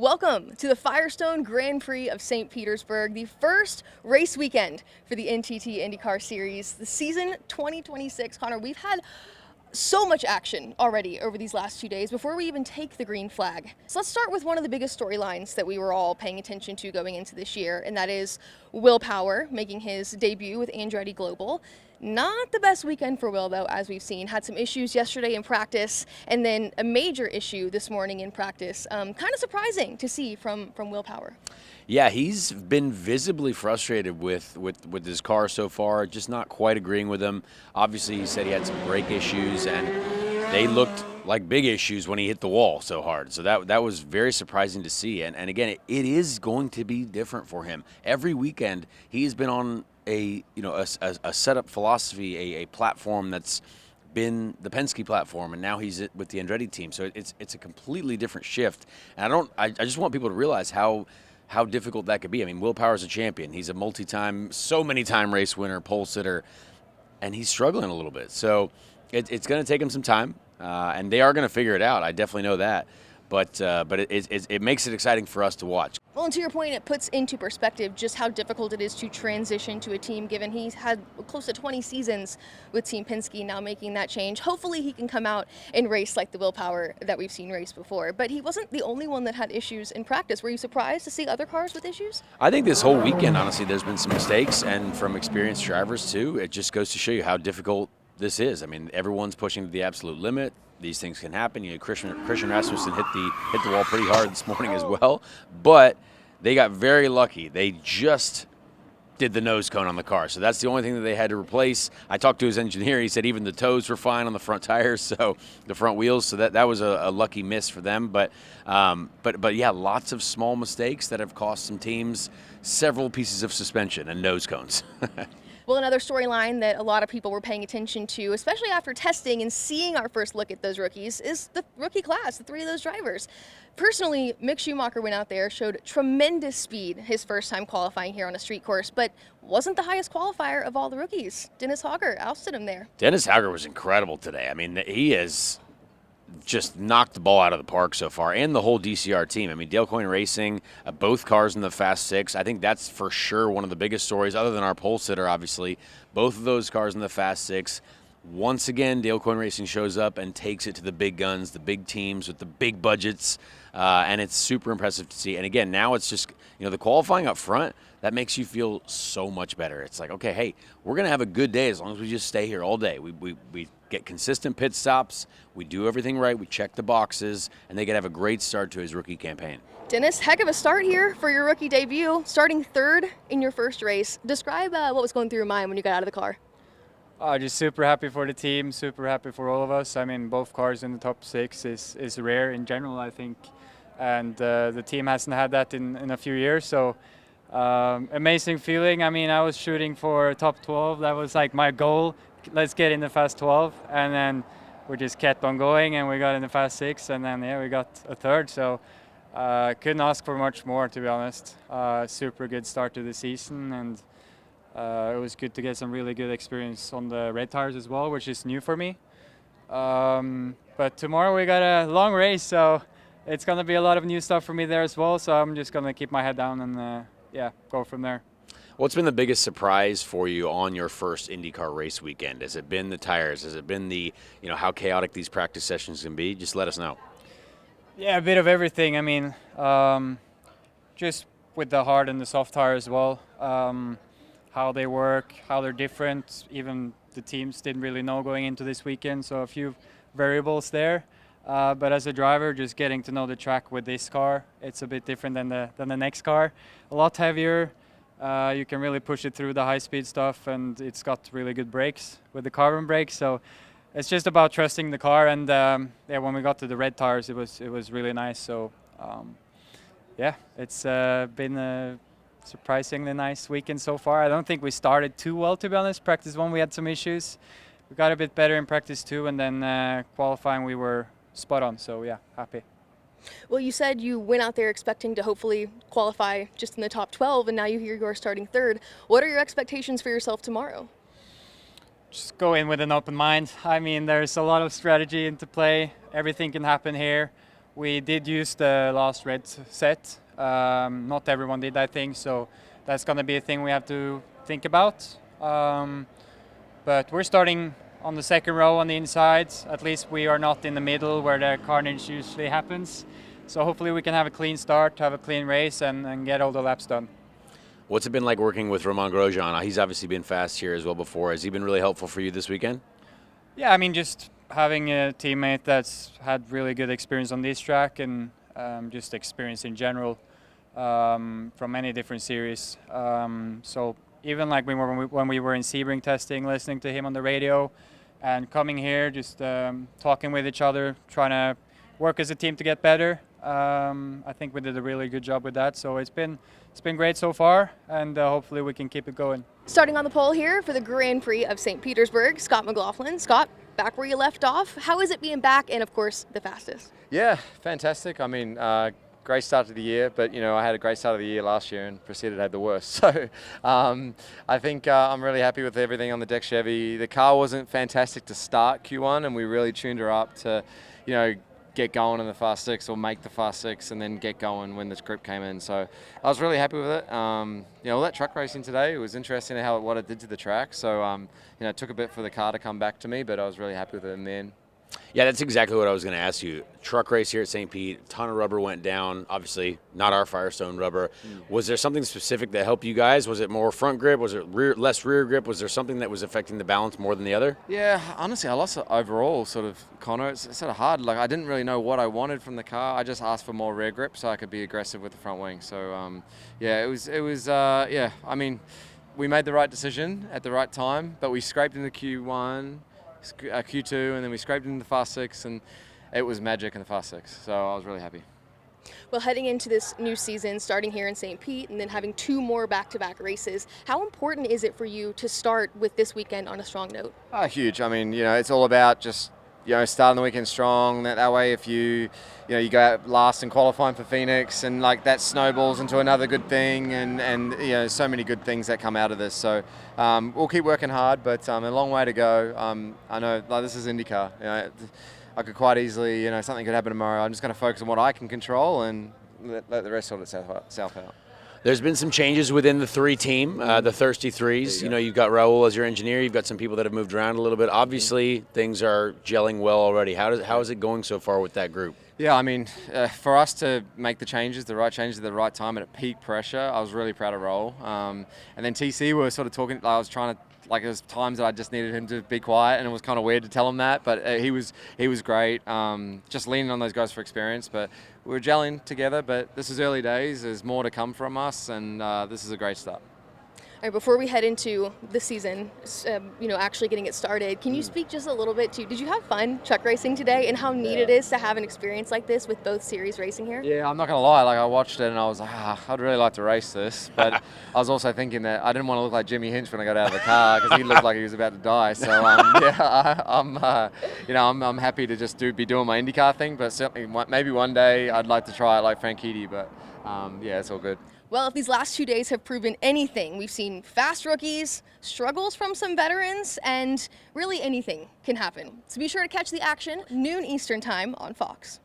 Welcome to the Firestone Grand Prix of St. Petersburg, the first race weekend for the NTT INDYCAR Series, the season 2026. Conor, we've had so much action already over these last 2 days before we even take the green flag. So let's start with one of the biggest storylines that we were all paying attention to going into this year, and that is Will Power making his debut with Andretti Global. Not the best weekend for Will, though, as we've seen. Had some issues yesterday in practice, and then a major issue this morning in practice. Kind of surprising to see from Will Power. Yeah, he's been visibly frustrated with his car so far, just not quite agreeing with him. Obviously, he said he had some brake issues, and they looked like big issues when he hit the wall so hard. So that was very surprising to see. And again, it is going to be different for him. Every weekend, he's been on a setup philosophy, a platform that's been the Penske platform, and now he's with the Andretti team. So it's a completely different shift. And I just want people to realize how difficult that could be. I mean, Will Power's a champion. He's a so many time race winner, pole sitter, and he's struggling a little bit. So it's going to take him some time, and they are going to figure it out. I definitely know that. But it makes it exciting for us to watch. Well, and to your point, it puts into perspective just how difficult it is to transition to a team, given he's had close to 20 seasons with Team Penske, now making that change. Hopefully he can come out and race like the Will Power that we've seen race before. But he wasn't the only one that had issues in practice. Were you surprised to see other cars with issues? I think this whole weekend, honestly, there's been some mistakes, and from experienced drivers too. It just goes to show you how difficult this is. I mean, everyone's pushing to the absolute limit. These things can happen. You know, Christian Rasmussen hit the wall pretty hard this morning as well, but they got very lucky. They just did the nose cone on the car, so that's the only thing that they had to replace. I talked to his engineer. He said even the toes were fine on the front tires, so the front wheels. So that was a lucky miss for them. But yeah, lots of small mistakes that have cost some teams several pieces of suspension and nose cones. Well, another storyline that a lot of people were paying attention to, especially after testing and seeing our first look at those rookies, is the rookie class, the three of those drivers. Personally, Mick Schumacher went out there, showed tremendous speed his first time qualifying here on a street course, but wasn't the highest qualifier of all the rookies. Dennis Hauger ousted him there. Dennis Hauger was incredible today. I mean, he has just knocked the ball out of the park so far, and the whole DCR team. I mean, Dale Coyne Racing, both cars in the Fast Six. I think that's for sure one of the biggest stories, other than our pole sitter, obviously. Both of those cars in the Fast Six. Once again, Dale Coyne Racing shows up and takes it to the big guns, the big teams with the big budgets, and it's super impressive to see. And again, now it's just, the qualifying up front, that makes you feel so much better. It's like, okay, hey, we're going to have a good day as long as we just stay here all day. We get consistent pit stops, we do everything right, we check the boxes, and they could have a great start to his rookie campaign. Dennis, heck of a start here for your rookie debut, starting third in your first race. Describe what was going through your mind when you got out of the car. Just super happy for the team, super happy for all of us. I mean, both cars in the top six is rare in general, I think. And the team hasn't had that in a few years, so amazing feeling. I mean, I was shooting for top 12. That was like my goal. Let's get in the Fast 12. And then we just kept on going, and we got in the Fast 6, and then, we got a third. So couldn't ask for much more, to be honest. Super good start to the season, and it was good to get some really good experience on the red tires as well, which is new for me. But tomorrow we got a long race, so it's going to be a lot of new stuff for me there as well. So I'm just going to keep my head down and, go from there. What's been the biggest surprise for you on your first IndyCar race weekend? Has it been the tires? Has it been the, how chaotic these practice sessions can be? Just let us know. Yeah, a bit of everything. I mean, just with the hard and the soft tire as well. How they work, how they're different. Even the teams didn't really know going into this weekend, so a few variables there. But as a driver, just getting to know the track with this car, it's a bit different than the next car. A lot heavier. You can really push it through the high-speed stuff, and it's got really good brakes with the carbon brakes. So it's just about trusting the car. And when we got to the red tires, it was really nice. So it's been a surprisingly nice weekend so far. I don't think we started too well, to be honest. Practice 1, we had some issues. We got a bit better in practice 2, and then qualifying we were spot on. So happy. Well, you said you went out there expecting to hopefully qualify just in the top 12, and now you're starting third. What are your expectations for yourself tomorrow? Just go in with an open mind. I mean, there's a lot of strategy into play. Everything can happen here. We did use the last red set. Not everyone did, I think, so that's going to be a thing we have to think about. But we're starting on the second row on the inside. At least we are not in the middle where the carnage usually happens. So hopefully we can have a clean start, have a clean race, and get all the laps done. What's it been like working with Romain Grosjean? He's obviously been fast here as well before. Has he been really helpful for you this weekend? Yeah, I mean, just having a teammate that's had really good experience on this track and just experience in general from many different series. So even like when we were in Sebring testing, listening to him on the radio, and coming here, just talking with each other, trying to work as a team to get better. I think we did a really good job with that. So it's been great so far, and hopefully we can keep it going. Starting on the pole here for the Grand Prix of St. Petersburg, Scott McLaughlin. Scott, back where you left off. How is it being back and, of course, the fastest? Yeah, fantastic. I mean, great start to the year, but, you know, I had a great start of the year last year and proceeded to have the worst. So I think I'm really happy with everything on the deck Chevy. The car wasn't fantastic to start Q1, and we really tuned her up to, you know, get going in the Fast Six or make the Fast Six and then get going when this group came in. So I was really happy with it. You know, all that truck racing today, it was interesting what it did to the track. So, you know, it took a bit for the car to come back to me, but I was really happy with it in the end. Yeah, that's exactly what I was going to ask you. Truck race here at St. Pete, a ton of rubber went down. Obviously, not our Firestone rubber. Was there something specific that helped you guys? Was it more front grip? Was it less rear grip? Was there something that was affecting the balance more than the other? Yeah, honestly, I lost it overall, sort of, Conor. It's sort of hard. Like, I didn't really know what I wanted from the car. I just asked for more rear grip so I could be aggressive with the front wing. So, yeah, it was. Yeah, I mean, we made the right decision at the right time, but we scraped into Q1. Q2, and then we scraped into the Fast Six, and it was magic in the Fast Six. So I was really happy. Well, heading into this new season, starting here in St. Pete, and then having 2 more back-to-back races, how important is it for you to start with this weekend on a strong note? Huge. I mean, you know, it's all about just, you know, starting the weekend strong. That way, if you you go out last in qualifying for Phoenix, and like that snowballs into another good thing, and you know, so many good things that come out of this. So we'll keep working hard, but a long way to go. I know, like, this is INDYCAR. You know, I could quite easily, you know, something could happen tomorrow. I'm just going to focus on what I can control and let the rest sort itself out. There's been some changes within the 3 team, the Thirsty Threes. You know, you've got Raul as your engineer. You've got some people that have moved around a little bit. Obviously, things are gelling well already. How is it going so far with that group? Yeah, I mean, for us to make the right changes at the right time and at peak pressure, I was really proud of Raul. And then TC, we were sort of talking. I was trying to. Like, there was times that I just needed him to be quiet, and it was kind of weird to tell him that, but he was great. Just leaning on those guys for experience, but we were gelling together. But this is early days. There's more to come from us, and this is a great start. All right, before we head into the season, you know, actually getting it started, can you speak just a little bit to, did you have fun truck racing today, and how neat it is to have an experience like this with both series racing here? Yeah, I'm not going to lie. Like, I watched it and I was like, I'd really like to race this. But I was also thinking that I didn't want to look like Jimmy Hinch when I got out of the car, because he looked like he was about to die. So, yeah, I'm happy to just be doing my IndyCar thing. But certainly, maybe one day I'd like to try it like Franchitti. But yeah, it's all good. Well, if these last 2 days have proven anything, we've seen fast rookies, struggles from some veterans, and really anything can happen. So be sure to catch the action, noon Eastern time on Fox.